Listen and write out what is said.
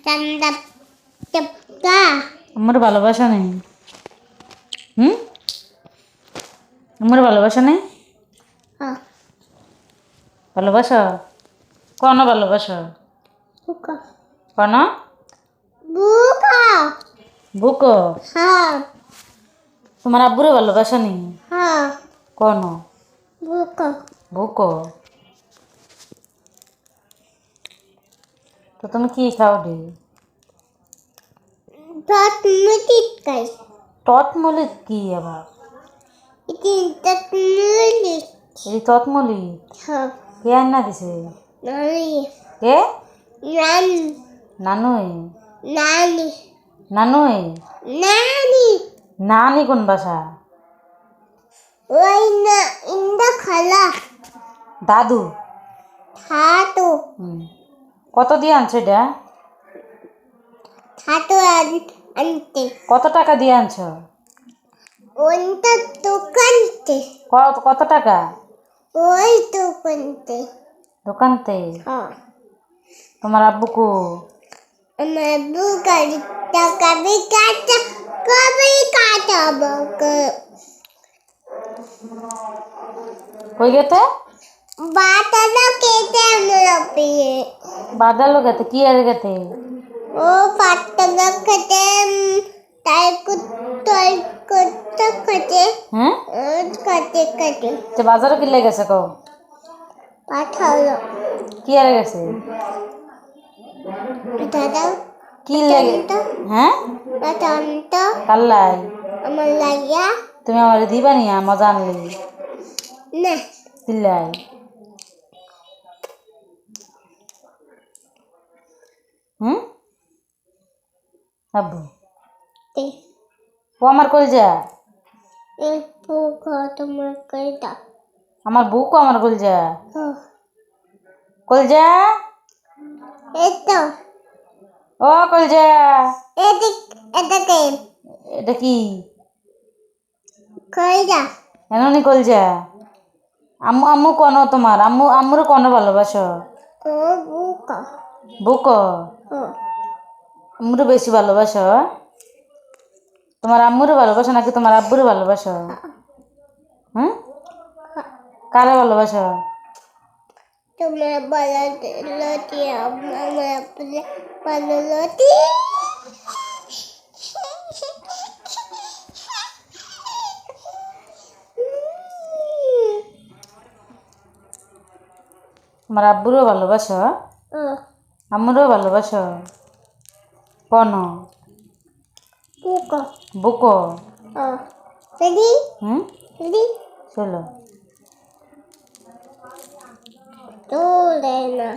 ঠান্ডা টেপটা আমার ভালোবাসা নেই। আমার ভালোবাসা নেই। হ্যাঁ ভালোবাসা কোন ভালোবাসা বুকা কোন বুকা বুকো হ্যাঁ তোমার আব্বুরে ভালোবাসা নেই হ্যাঁ কোন বুকা বুকো। তো তুমি কি খাও ডি? দত মুটিত কাই তৎমলি কি আবার? ইতি দত মুলি এই তৎমলি হ্যাঁ কে আন্না দিছে? নানি কে? নানি নানুই নানি নানুই নানি নানি কোন বাসা? ওই না ইন্দা খালা দাদু। থাতো কত দিয়ে আনছে এটা? থাতো আনতে কত টাকা দিয়ে আনছ? ওইটা দোকানতে কত টাকা? ওই দোকানতে দোকানতে। হ্যাঁ তোমার আব্বু কো? আমার বুকারি টাকা বিকাটা কবে কাটাবো কই গেতে? বাতাটা কেটে আমরা পেয়ে বাদালো গেতে কি আর গেতে? ও পাটটা খেতে তাই করতে খেতে হ্যাঁ কাটে কাটে যে বাজারে কি লেগেছে কো? পাঠালো কি আর গেছে? দাদা কি লেগে? হ্যাঁ বাতানটা কাল্লাই আমার লাগিয়া তুমি আমার দিবা নি মজা আনলি না দিল্লাই। আব্বু এ ও আমার কই যা? এ পোকা তোমার কইটা আমার বুকও আমার কই যা? ও কই যা? এতো ও কই যা? এদিক এদিকে এটা কি? কইটা এননি কই যা? আম্মু আম্মু কোন তোমার আম্মুর কোন ভালোবাসো? ও পোকা বুকো ও আম্মুরে বেশি ভালোবাসো? তোমার আম্মুরে ভালোবাসো নাকি তোমার আব্বুরে ভালোবাসো? কারে ভালোবাসো? তোমার বলা লতি আমার বলা লতি তোমার আব্বুরেও ভালোবাসো? ও আম্মুরেও ভালোবাসো? কোন পোকা বুকো? ও রেডি রেডি চলো তোলে না